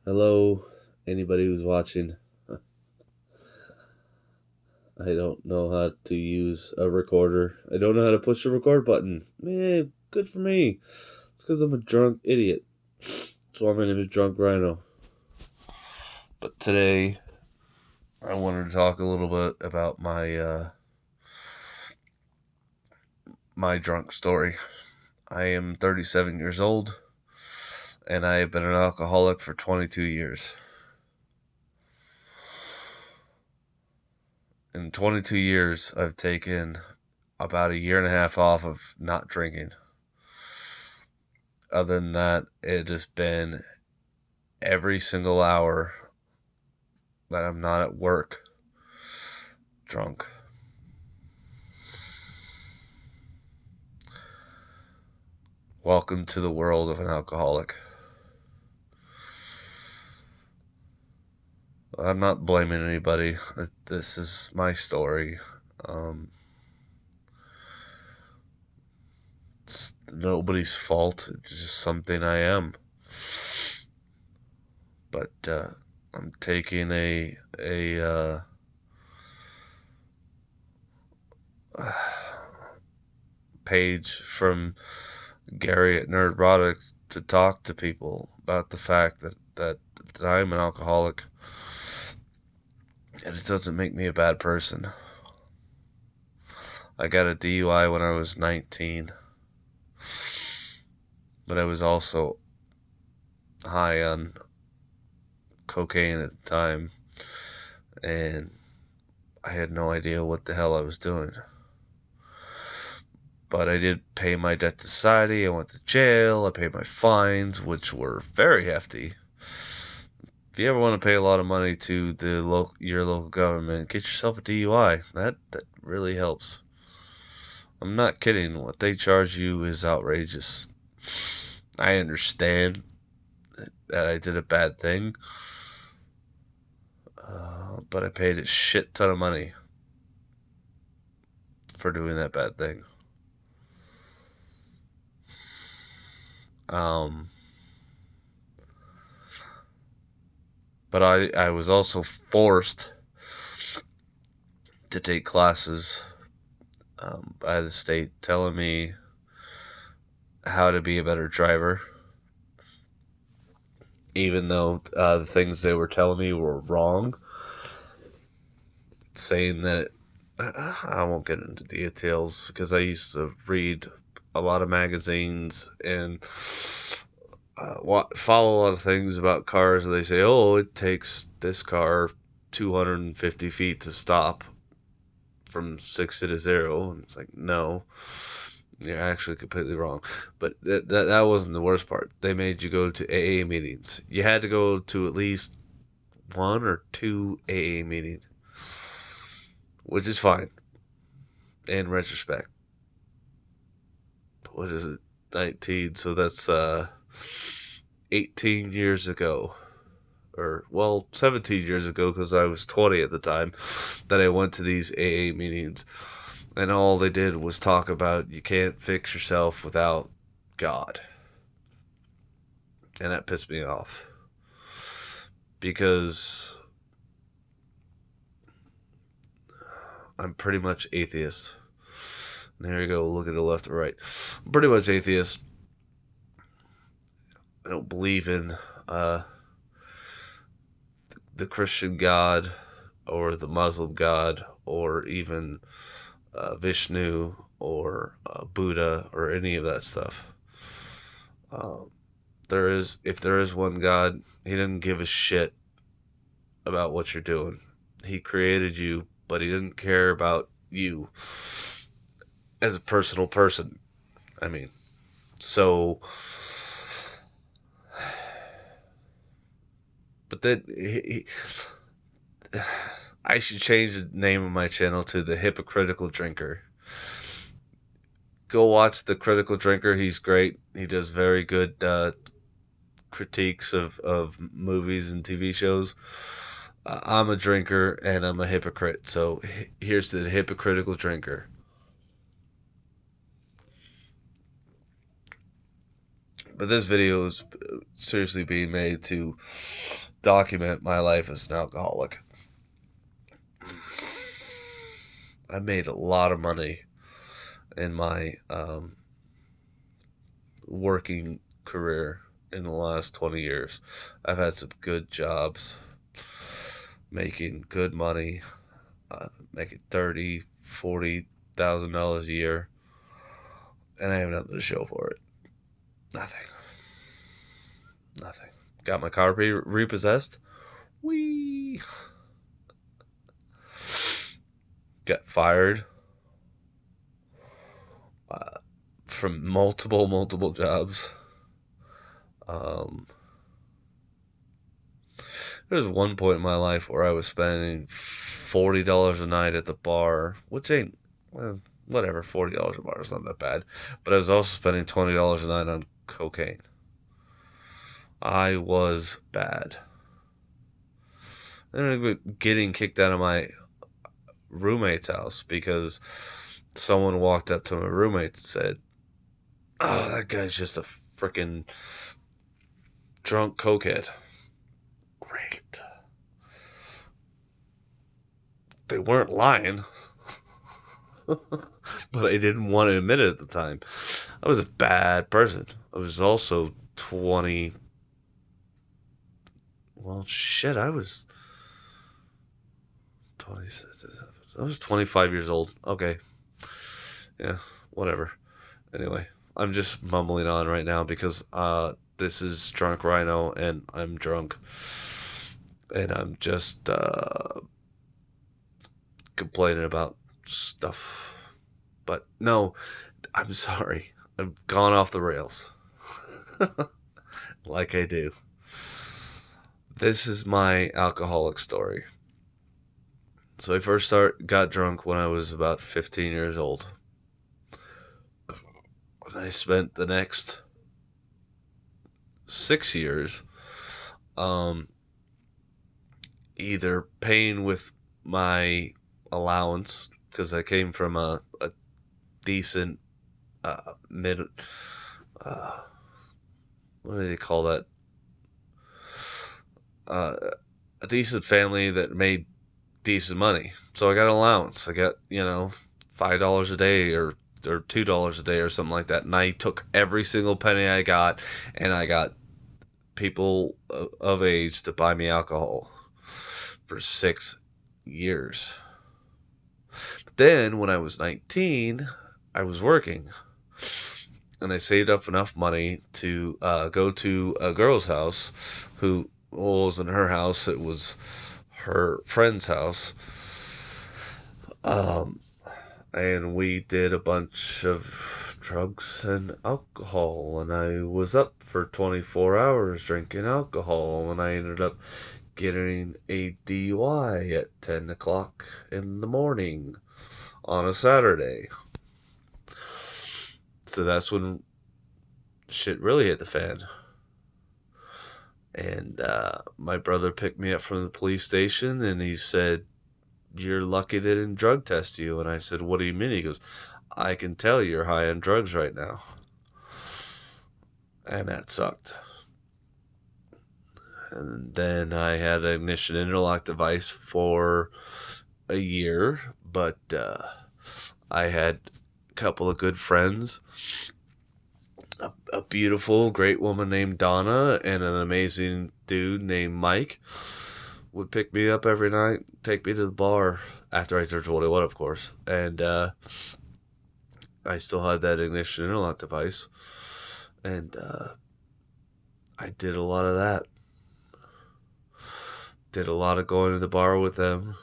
Hello, anybody who's watching. I don't know how to use a recorder. I don't know how to push the record button. Man, good for me. It's because I'm a drunk idiot. That's why my name is Drunk Rhino. But today, I wanted to talk a little bit about my drunk story. I am 37 years old, and I have been an alcoholic for 22 years. In 22 years, I've taken about a year and a half off of not drinking. Other than that, it has been every single hour that I'm not at work drunk. Welcome to the world of an alcoholic. I'm not blaming anybody. This is my story. It's nobody's fault. It's just something I am. But I'm taking a page from Gary at Nerdrotic to talk to people about the fact that I'm an alcoholic, and it doesn't make me a bad person. I got a DUI when I was 19, but I was also high on cocaine at the time, and I had no idea what the hell I was doing. But I did pay my debt to society. I went to jail. I paid my fines, which were very hefty. If you ever want to pay a lot of money to your local government, get yourself a DUI. That really helps. I'm not kidding. What they charge you is outrageous. I understand that I did a bad thing, but I paid a shit ton of money for doing that bad thing. But I was also forced to take classes by the state telling me how to be a better driver, even though the things they were telling me were wrong. Saying that I won't get into details because I used to read a lot of magazines and follow a lot of things about cars. They say, oh, it takes this car 250 feet to stop from 60 to 0. And it's like, no, you're actually completely wrong. But that wasn't the worst part. They made you go to AA meetings. You had to go to at least 1 or 2 AA meetings, which is fine in retrospect. What is it? 19. So that's 18 years ago. Or, well, 17 years ago, because I was 20 at the time, that I went to these AA meetings. And all they did was talk about you can't fix yourself without God. And that pissed me off. Because I'm pretty much atheist. And here you go, look at the left or right. I'm pretty much atheist. I don't believe in the Christian God or the Muslim God or even Vishnu or Buddha or any of that stuff. If there is one God, he didn't give a shit about what you're doing. He created you, but he didn't care about you as a personal person. I mean, so, but then I should change the name of my channel to The Hypocritical Drinker. Go watch The Critical Drinker. He's great. He does very good critiques of movies and TV shows. I'm a drinker and I'm a hypocrite. So here's the hypocritical drinker. But this video is seriously being made to document my life as an alcoholic. I made a lot of money in my working career in the last 20 years. I've had some good jobs, making good money, making $30,000-$40,000 a year, and I have nothing to show for it. Nothing. Got my car repossessed. Whee! Got fired from multiple jobs. There was one point in my life where I was spending $40 a night at the bar, which ain't, well, whatever, $40 a bar is not that bad. But I was also spending $20 a night on cocaine. I was bad. I ended up getting kicked out of my roommate's house because someone walked up to my roommate and said, "Oh, that guy's just a freaking drunk cokehead." Great. They weren't lying. But I didn't want to admit it at the time. I was a bad person. I was also 20. Well, shit, I was 26. I was 25 years old. Okay. Yeah, whatever. Anyway, I'm just mumbling on right now because this is Drunk Rhino and I'm drunk. And I'm just complaining about stuff. But no, I'm sorry. I've gone off the rails. Like I do. This is my alcoholic story. So I first got drunk when I was about 15 years old. And I spent the next 6 years either paying with my allowance, because I came from a decent what do they call that? A decent family that made decent money. So I got an allowance. I got, $5 a day or $2 a day or something like that. And I took every single penny I got, and I got people of age to buy me alcohol for 6 years. But then when I was 19, I was working. And I saved up enough money to go to a girl's house who wasn't her house. It was her friend's house. And we did a bunch of drugs and alcohol, and I was up for 24 hours drinking alcohol, and I ended up getting a DUI at 10 o'clock in the morning on a Saturday. So that's when shit really hit the fan. And my brother picked me up from the police station, and he said, "You're lucky they didn't drug test you." And I said, "What do you mean?" He goes, "I can tell you're high on drugs right now." And that sucked. And then I had an ignition interlock device for a year, but I had a couple of good friends, a beautiful, great woman named Donna, and an amazing dude named Mike would pick me up every night, take me to the bar after I turned 21, of course. And I still had that ignition interlock device, and I did a lot of that. Did a lot of going to the bar with them.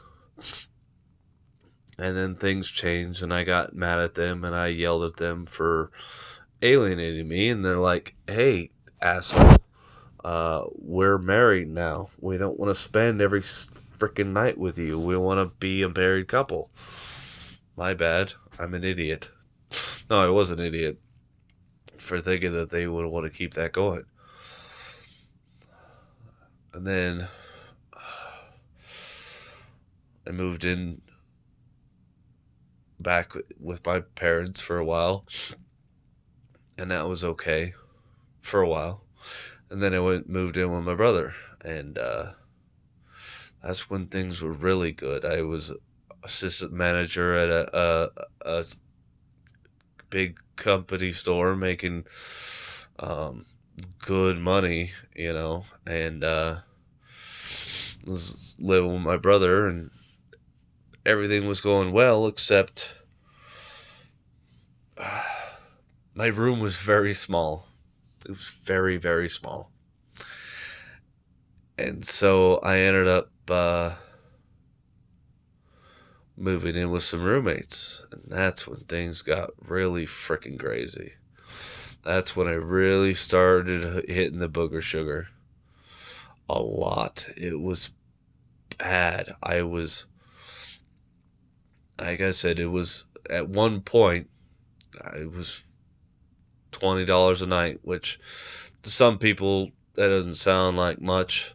And then things changed, and I got mad at them, and I yelled at them for alienating me. And they're like, "Hey, asshole, we're married now. We don't want to spend every freaking night with you. We want to be a married couple." My bad. I'm an idiot. No, I was an idiot for thinking that they would want to keep that going. And then I moved in back with my parents for a while, and that was okay. for a while, and then I moved in with my brother, and that's when things were really good. I was assistant manager at a big company store, making um, good money, and was living with my brother, and everything was going well, except my room was very small. It was very, very small. And so I ended up moving in with some roommates. And that's when things got really freaking crazy. That's when I really started hitting the booger sugar a lot. It was bad. Like I said, it was at one point, it was $20 a night, which to some people that doesn't sound like much,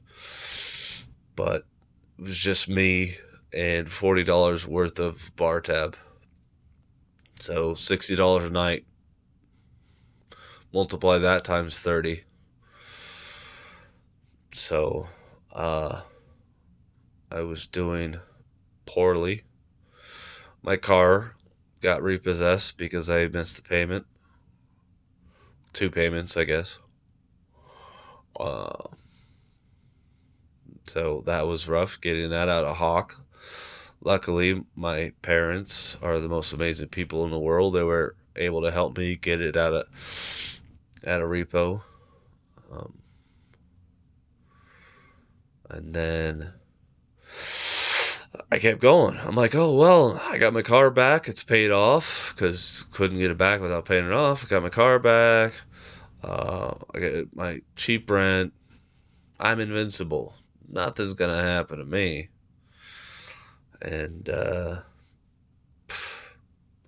but it was just me and $40 worth of bar tab. So $60 a night. Multiply that times 30. So I was doing poorly. My car got repossessed because I missed the payment. 2 payments, I guess. Uh, so that was rough getting that out of Hawk. Luckily, my parents are the most amazing people in the world. They were able to help me get it out of at a repo. Um, and then I kept going. I'm like, oh, well, I got my car back. It's paid off because couldn't get it back without paying it off. I got my car back. I got my cheap rent. I'm invincible. Nothing's going to happen to me. And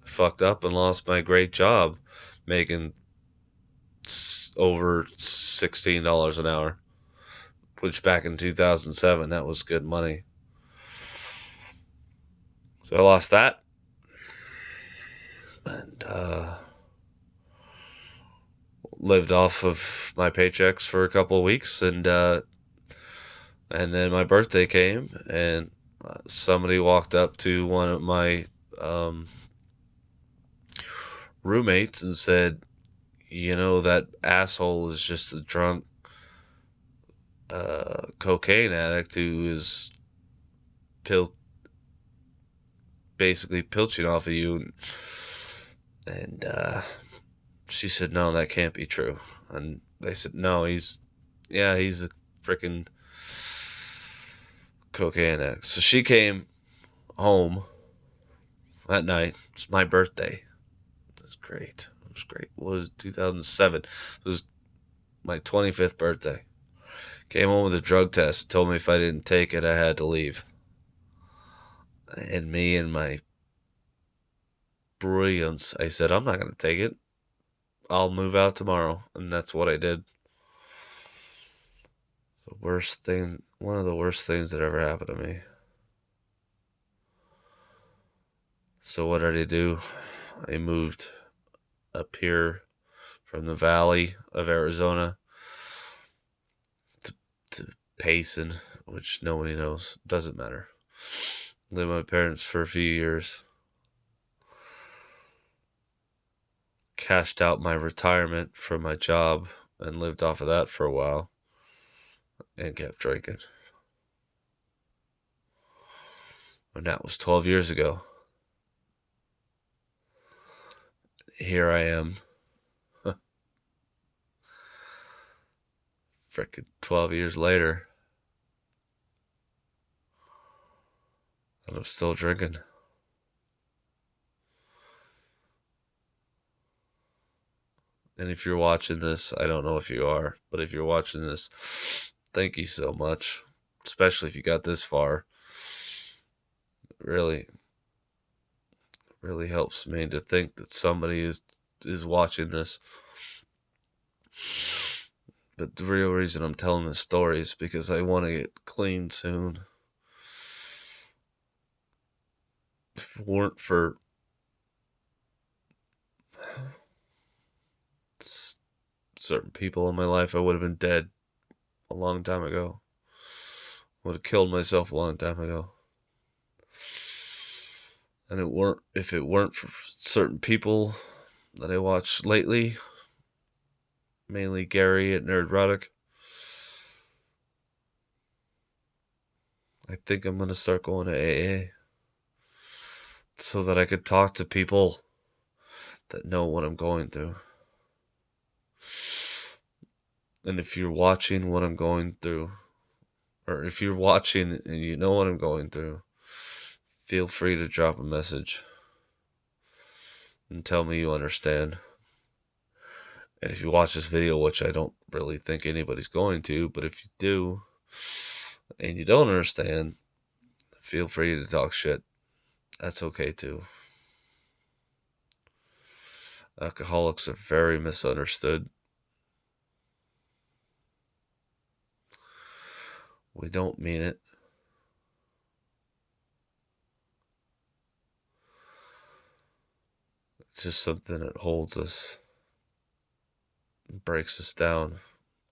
fucked up and lost my great job making over $16 an hour, which back in 2007, that was good money. So I lost that. And lived off of my paychecks for a couple of weeks, and then my birthday came, and somebody walked up to one of my roommates and said, that asshole is just a drunk cocaine addict who is basically pilching off of you. And she said, no, that can't be true. And they said, no, he's a freaking cocaine addict. So she came home that night. It's my birthday. It was great. It was great. It was 2007. It was my 25th birthday. Came home with a drug test. Told me if I didn't take it, I had to leave. And me and my brilliance, I said, I'm not going to take it. I'll move out tomorrow. And that's what I did. The worst thing, one of the worst things that ever happened to me. So what did I do? I moved up here from the valley of Arizona to Payson, which nobody knows. Doesn't matter. Lived with my parents for a few years. Cashed out my retirement from my job and lived off of that for a while. And kept drinking. And that was 12 years ago. Here I am. Frickin' 12 years later. And I'm still drinking. And if you're watching this, I don't know if you are, but if you're watching this, thank you so much. Especially if you got this far. It really helps me to think that somebody is watching this. But the real reason I'm telling this story is because I want to get clean soon. If it weren't for certain people in my life, I would have been dead a long time ago. Would have killed myself a long time ago. And if it weren't for certain people that I watched lately, mainly Gary at Nerdrotic, I think I'm gonna start going to AA so that I could talk to people that know what I'm going through. And if you're watching what I'm going through, or if you're watching and you know what I'm going through, feel free to drop a message and tell me you understand. And if you watch this video, which I don't really think anybody's going to, but if you do and you don't understand, feel free to talk shit. That's okay too. Alcoholics are very misunderstood. We don't mean it. It's just something that holds us and breaks us down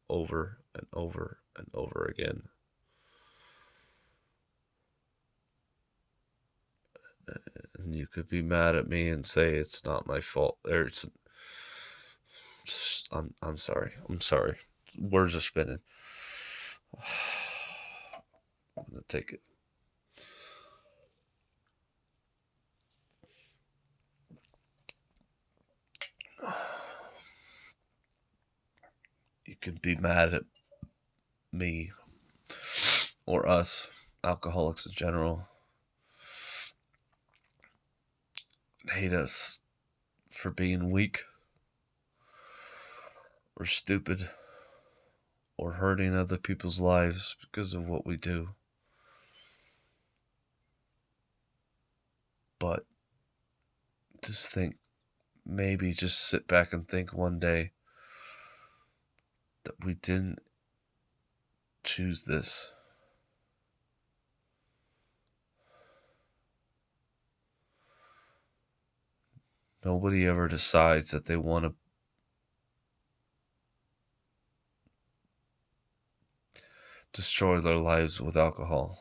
over and over and over again. And you could be mad at me and say it's not my fault. Or I'm sorry. I'm sorry. Words are spinning. I'm gonna take it. You could be mad at me or us, alcoholics in general, hate us for being weak or stupid or hurting other people's lives because of what we do. But just think, maybe just sit back and think one day that we didn't choose this. Nobody ever decides that they want to destroy their lives with alcohol.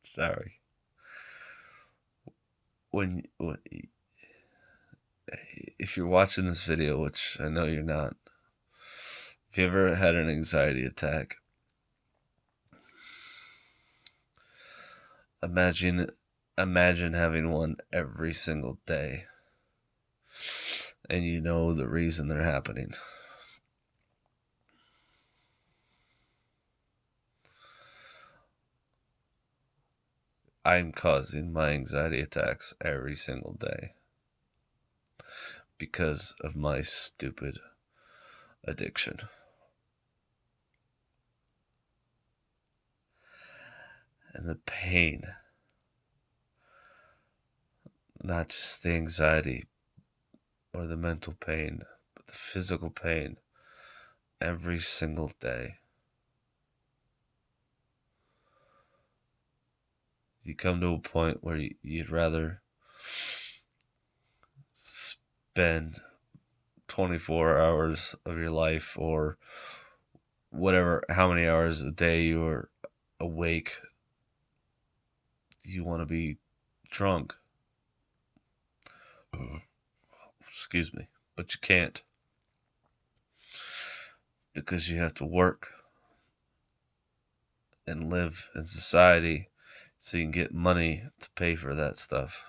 Sorry. If you're watching this video, which I know you're not, if you ever had an anxiety attack, imagine having one every single day, and you know the reason they're happening. I'm causing my anxiety attacks every single day because of my stupid addiction. And the pain, not just the anxiety or the mental pain, but the physical pain every single day. You come to a point where you'd rather spend 24 hours of your life or whatever, how many hours a day you are awake, you want to be drunk. Excuse me, but you can't, because you have to work and live in society so you can get money to pay for that stuff.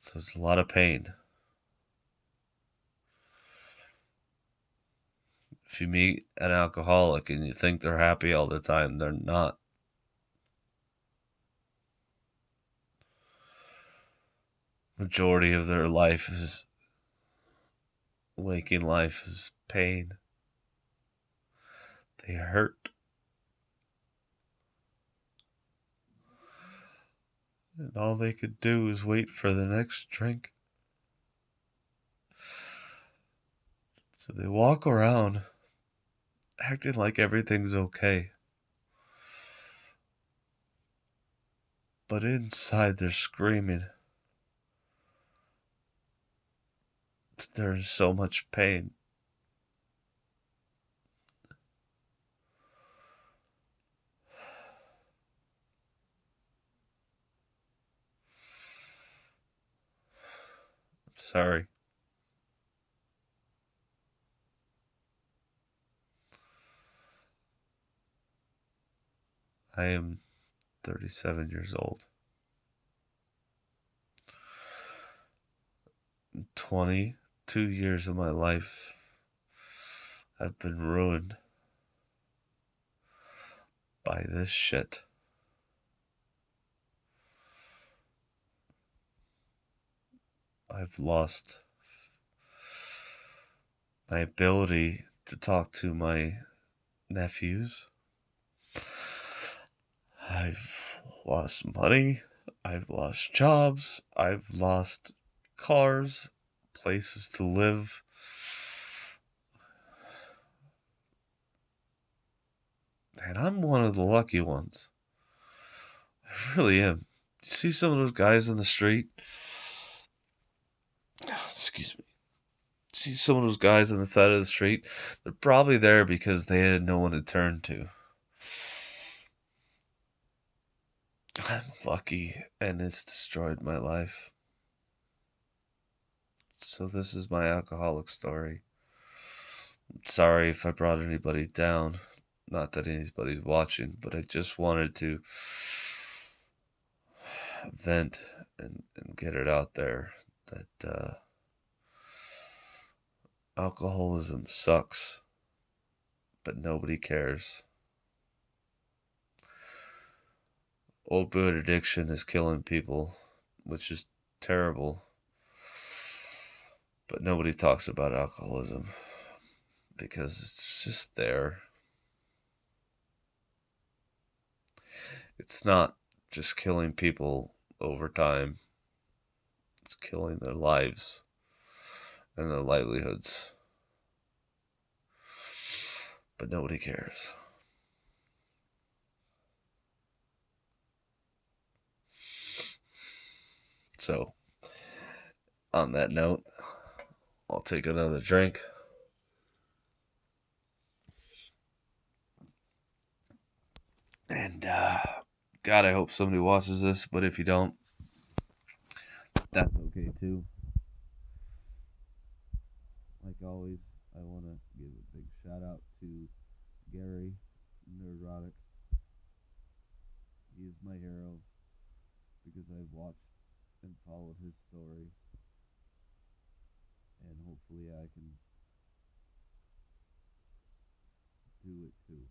So it's a lot of pain. If you meet an alcoholic and you think they're happy all the time, they're not. Majority of their life is waking life is pain. They hurt and all they could do is wait for the next drink. So they walk around acting like everything's okay. But inside they're screaming. They're in so much pain. I'm sorry. I am 37 years old. 22 years of my life have been ruined by this shit. I've lost my ability to talk to my nephews. I've lost money. I've lost jobs. I've lost cars, places to live. And I'm one of the lucky ones. I really am. You see some of those guys on the street? Excuse me. See some of those guys on the side of the street? They're probably there because they had no one to turn to. I'm lucky, and it's destroyed my life. So this is my alcoholic story. I'm sorry if I brought anybody down. Not that anybody's watching, but I just wanted to vent and get it out there that alcoholism sucks, but nobody cares. Opioid addiction is killing people, which is terrible, but nobody talks about alcoholism because it's just there. It's not just killing people over time, it's killing their lives and their livelihoods. But nobody cares. So, on that note, I'll take another drink. And, God, I hope somebody watches this, but if you don't, that's okay too. Like always, I want to give a big shout out to Gary Nerdrotic. He is my hero because I've watched and followed his story, and hopefully I can do it too.